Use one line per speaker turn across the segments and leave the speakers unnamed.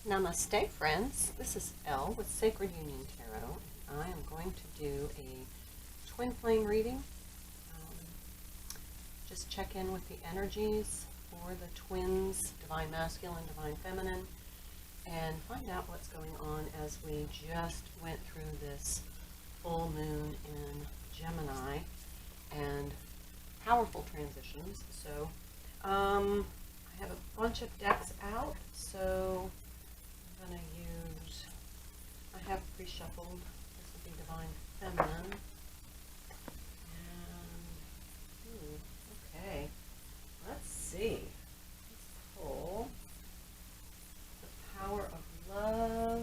Namaste, friends. This is Elle with Sacred Union Tarot. I am going to do a twin flame reading. Just check in with the energies for the twins, Divine Masculine, Divine Feminine, and find out what's going on as we just went through this full moon in Gemini and powerful transitions. So I have a bunch of decks out, so I'm going to use, I have pre-shuffled, this will be Divine Feminine, and, okay, let's see, let's pull the Power of Love,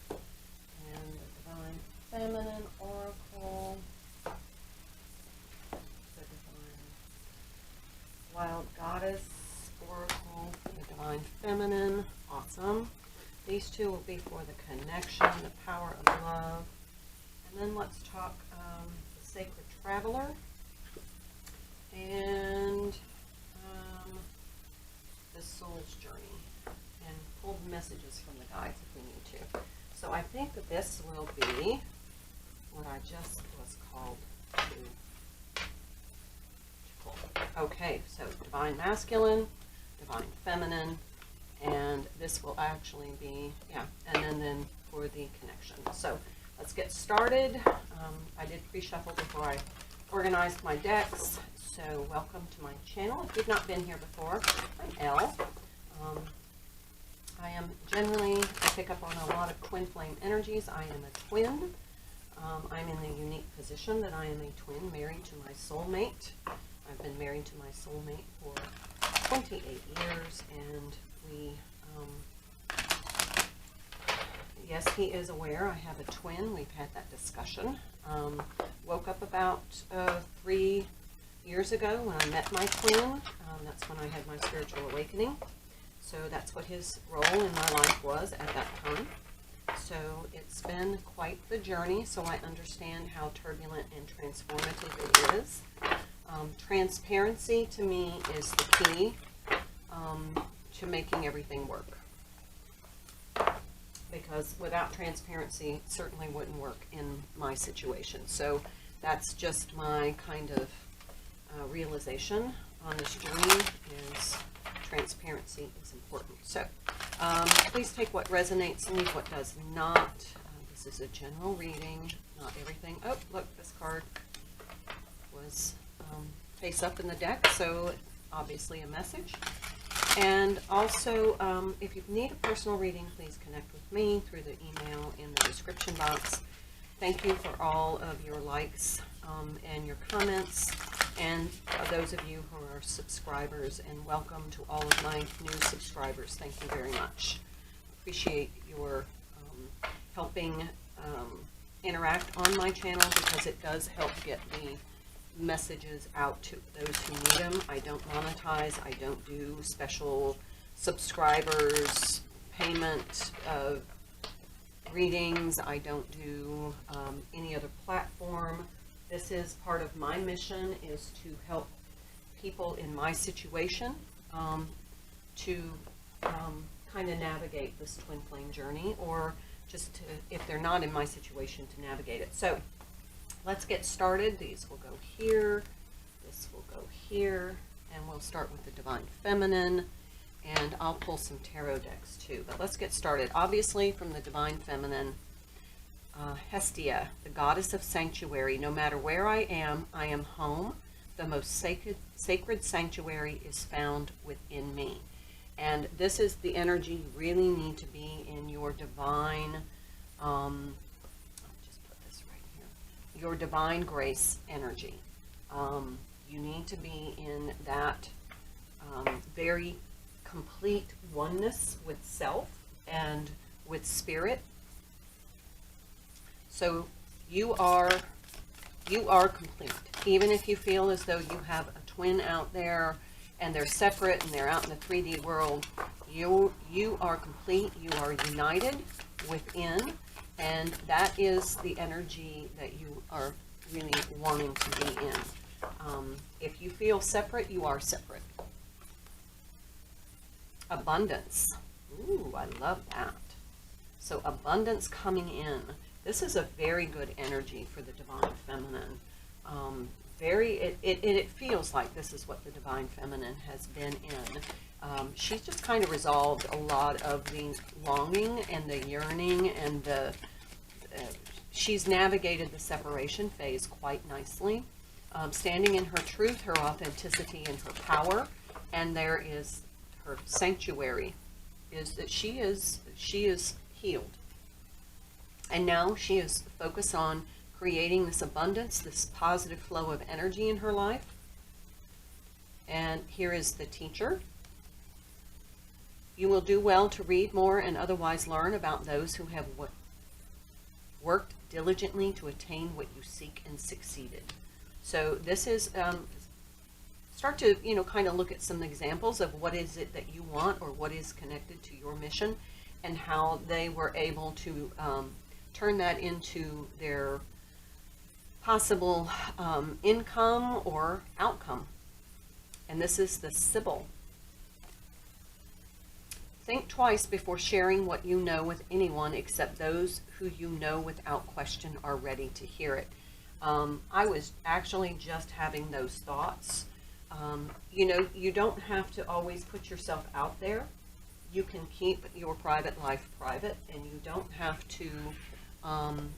and the Divine Feminine Oracle, the Divine Wild Goddess Oracle for the Divine Feminine. Awesome. These two will be for the connection, the power of love. And then let's talk the Sacred Traveler and the Soul's Journey, and pull the messages from the guides if we need to. So I think that this will be what I just was called to pull. Okay, so Divine Masculine, Divine Feminine, and this will actually be, and then for the connection. So let's get started. I did pre-shuffle before I organized my decks, so welcome to my channel. If you've not been here before, I'm Elle. I am generally, I pick up on a lot of twin flame energies. I am a twin. I'm in the unique position that I am a twin married to my soulmate. I've been married to my soulmate for 28 years, and we, yes, he is aware I have a twin. We've had that discussion. Woke up about 3 years ago when I met my twin. That's when I had my spiritual awakening. So that's what his role in my life was at that time. So it's been quite the journey, so I understand how turbulent and transformative it is. Transparency to me is the key to making everything work. Because without transparency, it certainly wouldn't work in my situation. So that's just my kind of realization on this journey, is transparency is important. So please take what resonates, leave what does not. This is a general reading, not everything. Oh, look, this card was face up in the deck, so obviously a message. And also, if you need a personal reading, please connect with me through the email in the description box. Thank you for all of your likes and your comments, and those of you who are subscribers, and welcome to all of my new subscribers. Thank you very much. Appreciate your helping interact on my channel, because it does help get the messages out to those who need them. I don't monetize. I don't do special subscribers payment readings. I don't do any other platform. This is part of my mission, is to help people in my situation to kind of navigate this twin flame journey, or just to, if they're not in my situation, to navigate it. So let's get started. These will go here, this will go here, and we'll start with the Divine Feminine, and I'll pull some tarot decks too. But let's get started. Obviously, from the Divine Feminine, Hestia, the goddess of sanctuary. No matter where I am home. The most sacred sanctuary is found within me. And this is the energy you really need to be in your divine, I'll just put this right here, your divine grace energy. You need to be in that very complete oneness with self and with spirit. So you are complete. Even if you feel as though you have a twin out there and they're separate and they're out in the 3D world, you are complete. You are united within, and that is the energy that you are really wanting to be in. If you feel separate, you are separate. Abundance. Ooh, I love that. So abundance coming in. This is a very good energy for the Divine Feminine. It feels like this is what the Divine Feminine has been in. She's just kind of resolved a lot of the longing and the yearning and she's navigated the separation phase quite nicely. Standing in her truth, her authenticity, and her power. And there is her sanctuary, is that she is healed. And now she is focused on creating this abundance, this positive flow of energy in her life. And here is the teacher. You will do well to read more and otherwise learn about those who have worked diligently to attain what you seek and succeeded. So this is, start to, kind of look at some examples of what is it that you want or what is connected to your mission and how they were able to turn that into their possible income or outcome. And this is the Sibyl. Think twice before sharing what you know with anyone except those who you know without question are ready to hear it. I was actually just having those thoughts. You don't have to always put yourself out there. You can keep your private life private, and you don't have to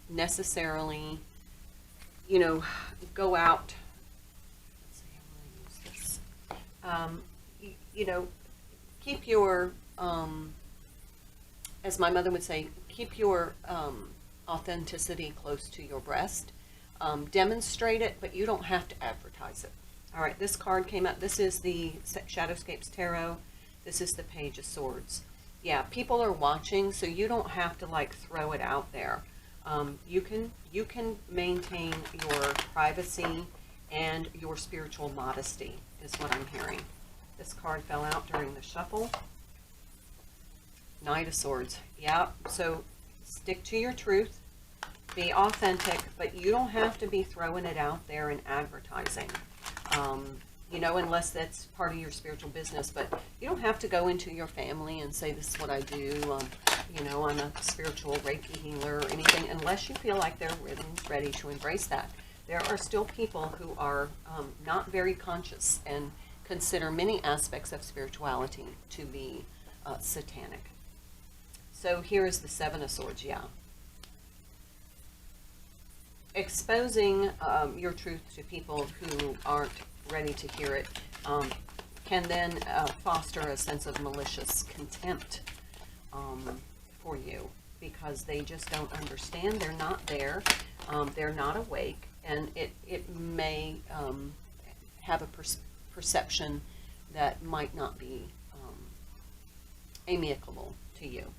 necessarily, go out. Let's see, how will I use this? Keep your, as my mother would say, keep your authenticity close to your breast. Demonstrate it, but you don't have to advertise it. All right, this card came out. This is the Shadowscapes Tarot. This is the Page of Swords. Yeah, people are watching, so you don't have to throw it out there. You can maintain your privacy and your spiritual modesty, is what I'm hearing. This card fell out during the shuffle. Knight of Swords. Yeah, so stick to your truth. Be authentic, but you don't have to be throwing it out there and advertising, unless that's part of your spiritual business. But you don't have to go into your family and say, this is what I do, I'm a spiritual Reiki healer or anything, unless you feel like they're really ready to embrace that. There are still people who are not very conscious and consider many aspects of spirituality to be satanic. So here is the Seven of Swords, yeah. Exposing your truth to people who aren't ready to hear it can then foster a sense of malicious contempt for you, because they just don't understand. They're not there. They're not awake, and it may have a perception that might not be amicable to you.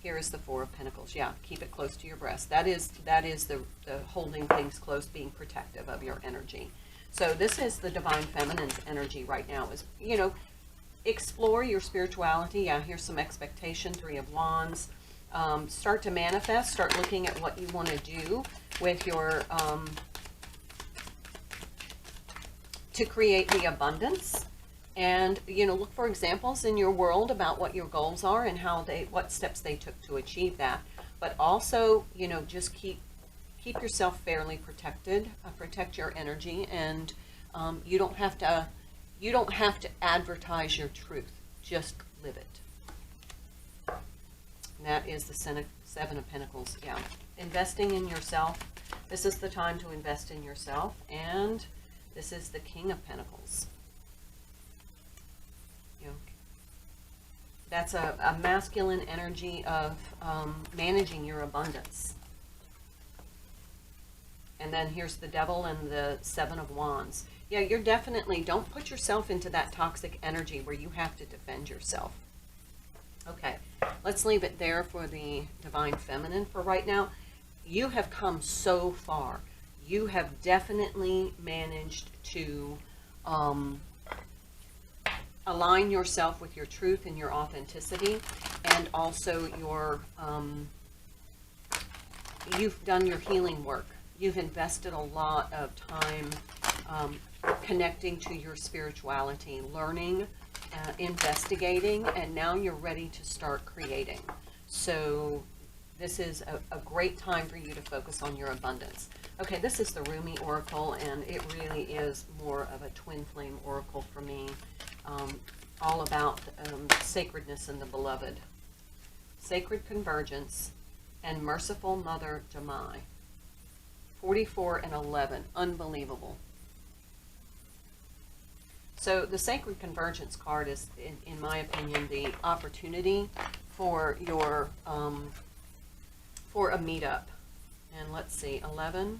Here is the Four of Pentacles. Yeah, keep it close to your breast. That is the holding things close, being protective of your energy. So this is the Divine Feminine's energy right now. Is, explore your spirituality. Yeah, here's some expectation. Three of Wands. Start to manifest. Start looking at what you want to do with your to create the abundance. And, look for examples in your world about what your goals are and what steps they took to achieve that. But also, just keep yourself fairly protected, protect your energy, and you don't have to advertise your truth. Just live it. And that is the Seven of Pentacles. Yeah, investing in yourself. This is the time to invest in yourself, and this is the King of Pentacles. That's a masculine energy of managing your abundance. And then here's the Devil and the Seven of Wands. Yeah, you're definitely, don't put yourself into that toxic energy where you have to defend yourself. Okay, let's leave it there for the Divine Feminine for right now. You have come so far. You have definitely managed to align yourself with your truth and your authenticity, and also your you've done your healing work. You've invested a lot of time connecting to your spirituality, learning investigating, and now you're ready to start creating. So this is a great time for you to focus on your abundance. Okay, this is the Roomy Oracle, and it really is more of a twin flame oracle for me, all about sacredness and the beloved. Sacred convergence and merciful mother Gemini. 44 and 11, unbelievable. So the sacred convergence card is, in my opinion, the opportunity for your for a meetup. And let's see, 11.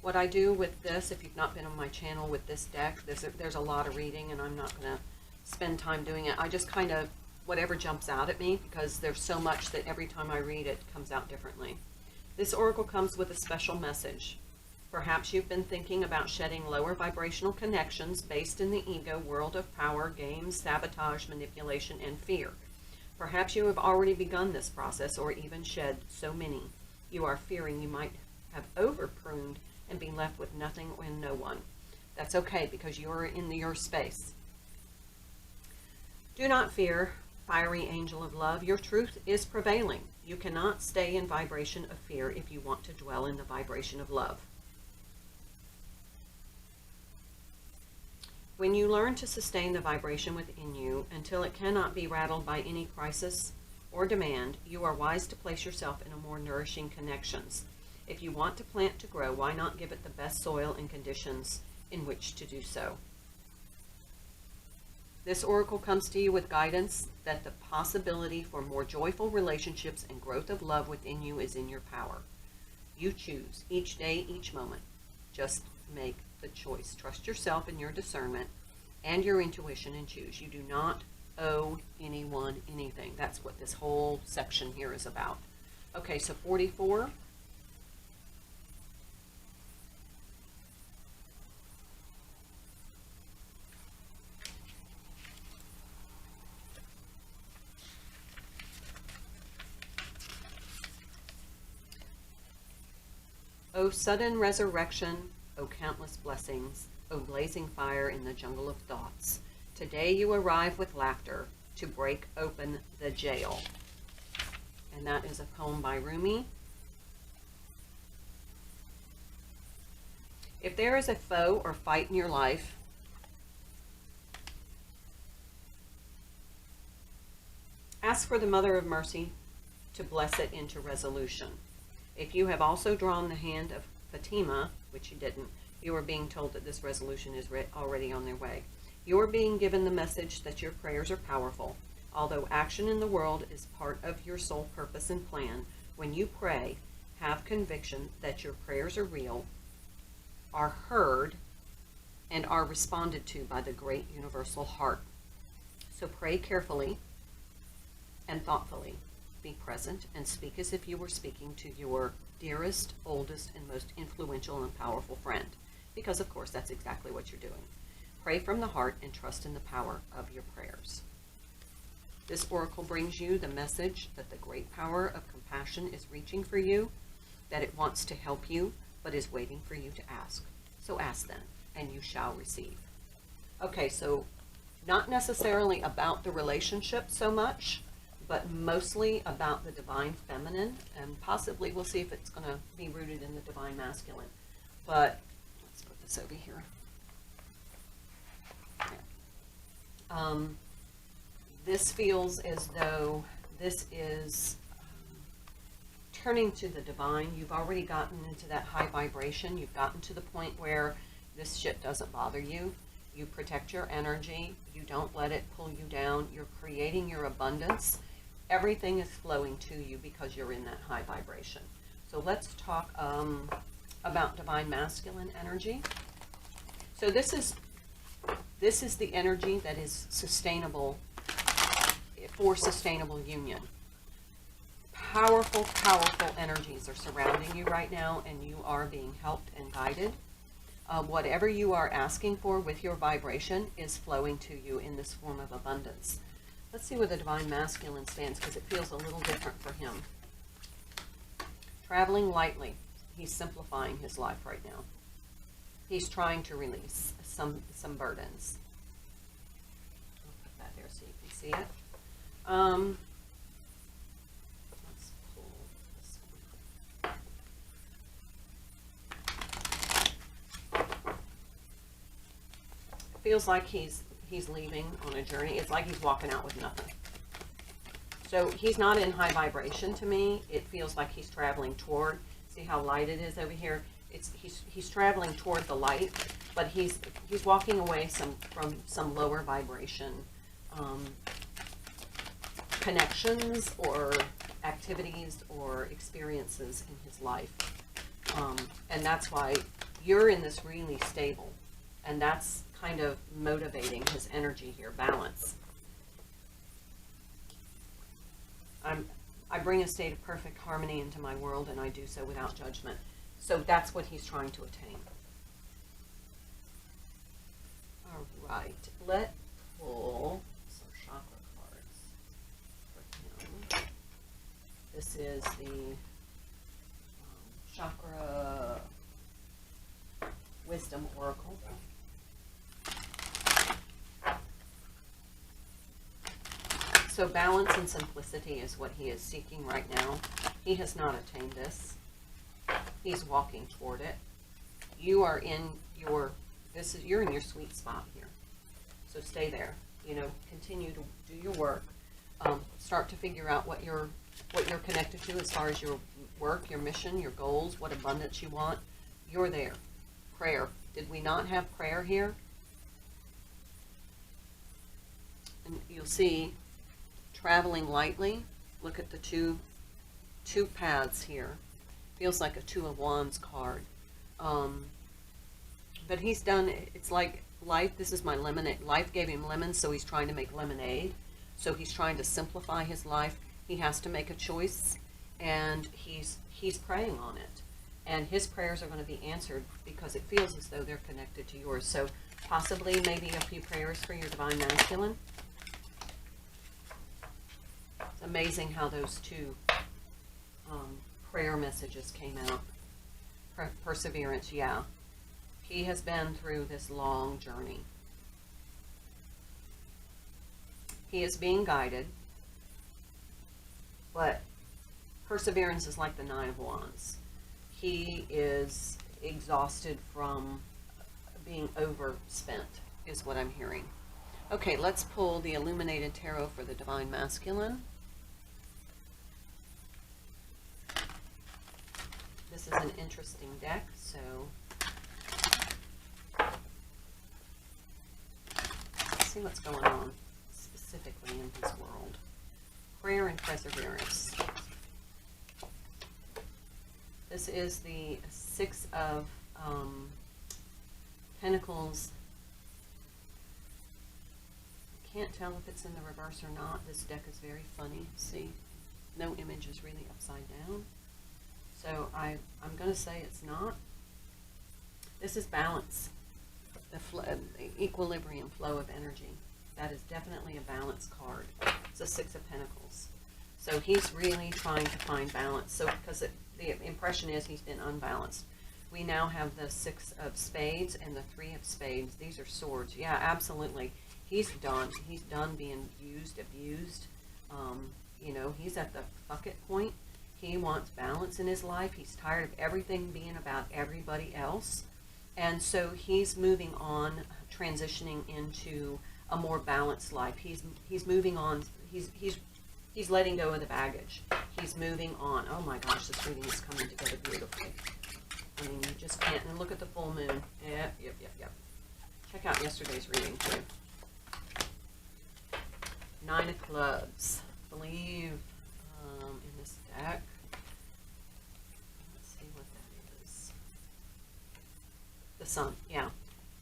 What I do with this, if you've not been on my channel with this deck, there's a lot of reading, and I'm not going to spend time doing it. I just kind of, whatever jumps out at me, because there's so much that every time I read it comes out differently. This oracle comes with a special message. Perhaps you've been thinking about shedding lower vibrational connections based in the ego, world of power, games, sabotage, manipulation, and fear. Perhaps you have already begun this process, or even shed so many you are fearing you might have over-pruned and be left with nothing and no one. That's okay, because you're in your space. Do not fear, fiery angel of love. Your truth is prevailing. You cannot stay in vibration of fear if you want to dwell in the vibration of love. When you learn to sustain the vibration within you until it cannot be rattled by any crisis or demand, you are wise to place yourself in a more nourishing connections. If you want to plant to grow, why not give it the best soil and conditions in which to do so? This oracle comes to you with guidance that the possibility for more joyful relationships and growth of love within you is in your power. You choose each day, each moment. Just make the choice. Trust yourself and your discernment and your intuition and choose. You do not owe anyone anything. That's what this whole section here is about. Okay, so 44. O sudden resurrection, O countless blessings, O blazing fire in the jungle of thoughts. Today you arrive with laughter to break open the jail. And that is a poem by Roomy. If there is a foe or fight in your life, ask for the Mother of Mercy to bless it into resolution. If you have also drawn the hand of Fatima, which you didn't, you are being told that this resolution is already on their way. You are being given the message that your prayers are powerful. Although action in the world is part of your soul purpose and plan, when you pray, have conviction that your prayers are real, are heard, and are responded to by the great universal heart. So pray carefully and thoughtfully. Be present and speak as if you were speaking to your dearest, oldest, and most influential and powerful friend. Because, of course, that's exactly what you're doing. Pray from the heart and trust in the power of your prayers. This oracle brings you the message that the great power of compassion is reaching for you, that it wants to help you, but is waiting for you to ask. So ask then, and you shall receive. Okay, so not necessarily about the relationship so much, but mostly about the divine feminine, and possibly we'll see if it's going to be rooted in the divine masculine. But let's put this over here. This feels as though this is turning to the divine. You've already gotten into that high vibration. You've gotten to the point where this shit doesn't bother you. You protect your energy. You don't let it pull you down. You're creating your abundance. Everything is flowing to you because you're in that high vibration. So let's talk about divine masculine energy. So this is the energy that is sustainable, for sustainable union. Powerful, powerful energies are surrounding you right now, and you are being helped and guided. Whatever you are asking for with your vibration is flowing to you in this form of abundance. Let's see where the divine masculine stands, because it feels a little different for him. Traveling lightly. He's simplifying his life right now. He's trying to release some burdens. I'll put that see it. Let's pull this one. It feels like he's leaving on a journey. It's like he's walking out with nothing. So he's not in high vibration to me. It feels like he's traveling toward, see how light it is over here? He's traveling toward the light, but he's walking away from some lower vibration connections or activities or experiences in his life. And that's why you're in this really stable, and that's kind of motivating his energy here, balance. I bring a state of perfect harmony into my world, and I do so without judgment. So that's what he's trying to attain. All right, let's pull some chakra cards for him. This is the Chakra Wisdom Oracle. So balance and simplicity is what he is seeking right now. He has not attained this. He's walking toward it. You are in your, you're in your sweet spot here. So stay there. You know, continue to do your work. Start to figure out what you're connected to as far as your work, your mission, your goals, what abundance you want. You're there. Prayer. Did we not have prayer here? And you'll see, traveling lightly. Look at the two paths here. Feels like a Two of Wands card. But he's done, it's like life, this is my lemonade. Life gave him lemons, so he's trying to make lemonade. So he's trying to simplify his life. He has to make a choice, and he's praying on it. And his prayers are going to be answered because it feels as though they're connected to yours. So possibly maybe a few prayers for your Divine Masculine. It's amazing how those two prayer messages came out. Perseverance, yeah. He has been through this long journey. He is being guided, but perseverance is like the Nine of Wands. He is exhausted from being overspent, is what I'm hearing. Okay, let's pull the Illuminated Tarot for the Divine Masculine. This is an interesting deck, so let's see what's going on specifically in his world. Prayer and perseverance. This is the Six of Pentacles. I can't tell if it's in the reverse or not. This deck is very funny. See, no image is really upside down. So I'm going to say it's not. This is balance, the equilibrium, flow of energy. That is definitely a balance card. It's a Six of Pentacles. So he's really trying to find balance. So because the impression is he's been unbalanced. We now have the Six of Spades and the Three of Spades. These are swords. Yeah, absolutely. He's done. He's done being used, abused. You know, he's at the fuck it point. He wants balance in his life. He's tired of everything being about everybody else. And so he's moving on, transitioning into a more balanced life. He's moving on. He's letting go of the baggage. He's moving on. Oh my gosh, this reading is coming together beautifully. I mean, you just can't. And look at the full moon. Yep. Check out yesterday's reading too. Nine of Clubs. I believe in this deck. Let's see what that is. The Sun. Yeah.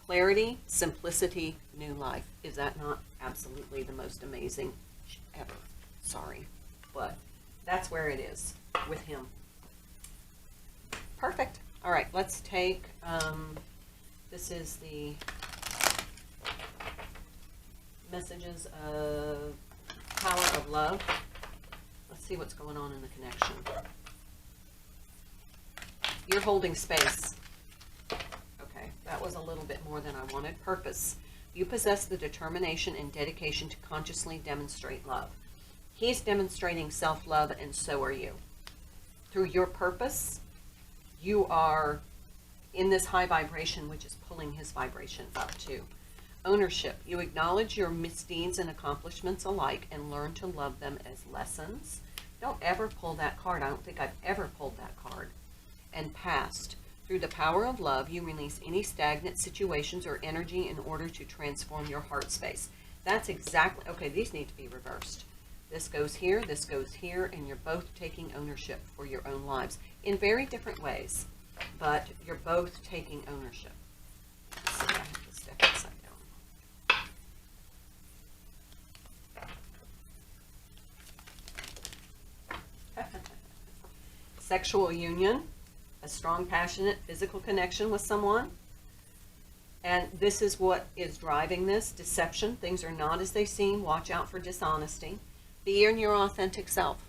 Clarity, simplicity, new life. Is that not absolutely the most amazing ever? Sorry, but that's where it is with him. Perfect. All right, let's take, this is the messages of power of love. Let's see what's going on in the connection. You're holding space. Okay, that was a little bit more than I wanted. Purpose. You possess the determination and dedication to consciously demonstrate love. He's demonstrating self-love, and so are you. Through your purpose, you are in this high vibration, which is pulling his vibration up too. Ownership. You acknowledge your misdeeds and accomplishments alike and learn to love them as lessons. Don't ever pull that card. I don't think I've ever pulled that card. And past. Through the power of love, you release any stagnant situations or energy in order to transform your heart space. That's exactly, okay, these need to be reversed. This goes here, and you're both taking ownership for your own lives in very different ways, but you're both taking ownership. Let's see, I have this deck upside down. Sexual union. A strong, passionate, physical connection with someone. And this is what is driving this. Deception. Things are not as they seem. Watch out for dishonesty. Be in your authentic self.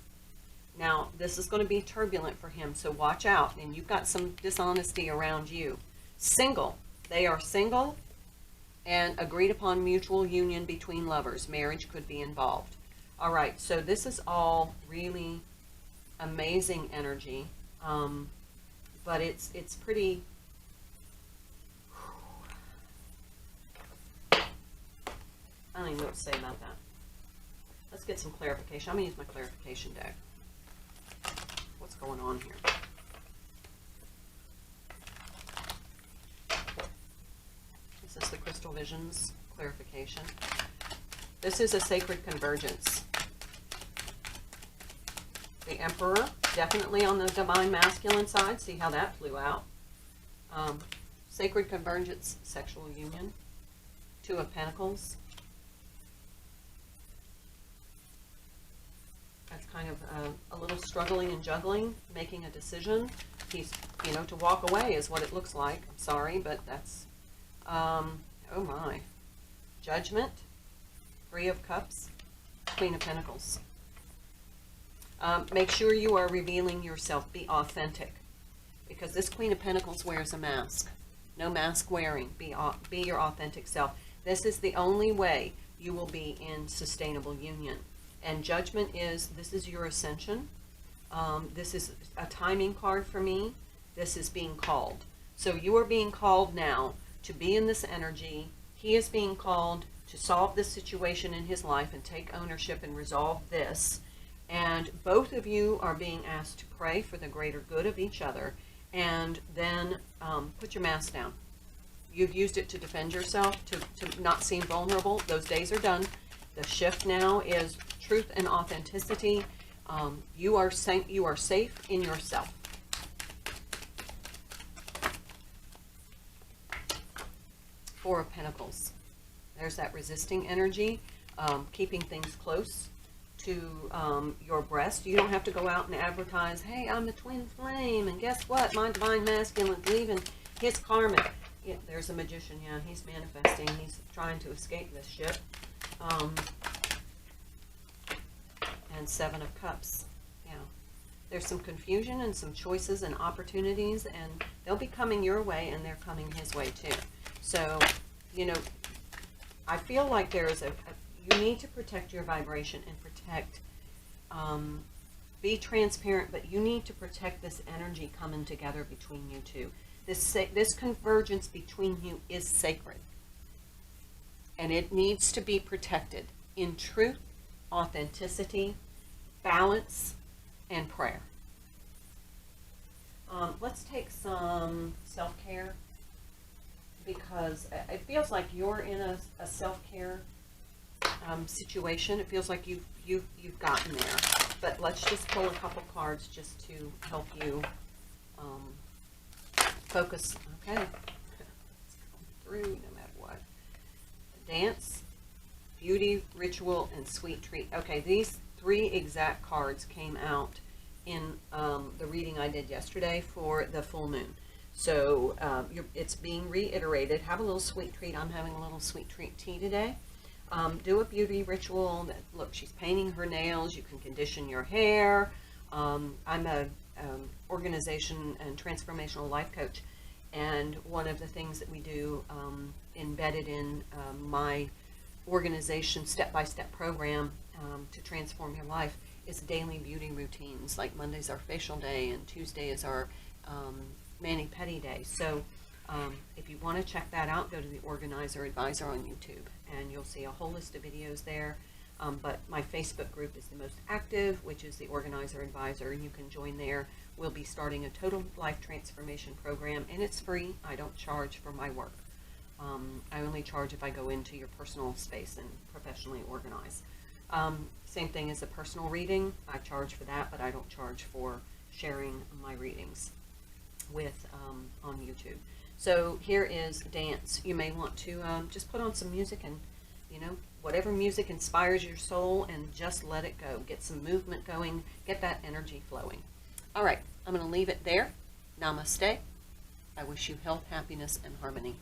Now, this is going to be turbulent for him, so watch out. And you've got some dishonesty around you. Single. They are single and agreed upon mutual union between lovers. Marriage could be involved. All right, so this is all really amazing energy. But it's pretty, I don't even know what to say about that. Let's get some clarification. I'm going to use my clarification deck. What's going on here? This is the Crystal Visions clarification. This is a sacred convergence. The Emperor, definitely on the divine masculine side. See how that flew out. Sacred convergence, sexual union. Two of Pentacles. That's kind of a little struggling and juggling, making a decision. He's, you know, to walk away is what it looks like. I'm sorry, but that's, oh my. Judgment, Three of Cups, Queen of Pentacles. Make sure you are revealing yourself. Be authentic. Because this Queen of Pentacles wears a mask. No mask wearing. Be your authentic self. This is the only way you will be in sustainable union. And Judgment is, this is your ascension. This is a timing card for me. This is being called. So you are being called now to be in this energy. He is being called to solve this situation in his life and take ownership and resolve this. And both of you are being asked to pray for the greater good of each other, and then put your mask down. You've used it to defend yourself, to not seem vulnerable. Those days are done. The shift now is truth and authenticity. You are safe in yourself. Four of Pentacles. There's that resisting energy, keeping things close to your breast. You don't have to go out and advertise, hey, I'm a twin flame, and guess what? My divine masculine's leaving his karma. Yeah, there's a magician, yeah, he's manifesting. He's trying to escape this shit. And Seven of Cups. Yeah. There's some confusion and some choices and opportunities, and they'll be coming your way, and they're coming his way too. So, you know, I feel like there is you need to protect your vibration and protect, be transparent, but you need to protect this energy coming together between you two. This convergence between you is sacred. And it needs to be protected in truth, authenticity, balance, and prayer. Let's take some self-care, because it feels like you're in a self-care situation. It feels like you've gotten there. But let's just pull a couple cards just to help you focus. Okay. It's going through no matter what. Dance, beauty, ritual, and sweet treat. Okay, these three exact cards came out in the reading I did yesterday for the full moon. So it's being reiterated. Have a little sweet treat. I'm having a little sweet treat tea today. Do a beauty ritual. Look, she's painting her nails. You can condition your hair. I'm a organization and transformational life coach. And one of the things that we do embedded in my organization step-by-step program to transform your life is daily beauty routines. Like Monday's our facial day and Tuesday is our mani-pedi day. So if you want to check that out, go to the Organizer Advisor on YouTube and you'll see a whole list of videos there. But my Facebook group is the most active, which is the Organizer Advisor. You can join there. We'll be starting a total life transformation program, and it's free. I don't charge for my work. I only charge if I go into your personal space and professionally organize. Same thing as a personal reading. I charge for that, but I don't charge for sharing my readings with on YouTube. So here is dance. You may want to just put on some music and, you know, whatever music inspires your soul, and just let it go. Get some movement going. Get that energy flowing. All right, I'm going to leave it there. Namaste. I wish you health, happiness, and harmony.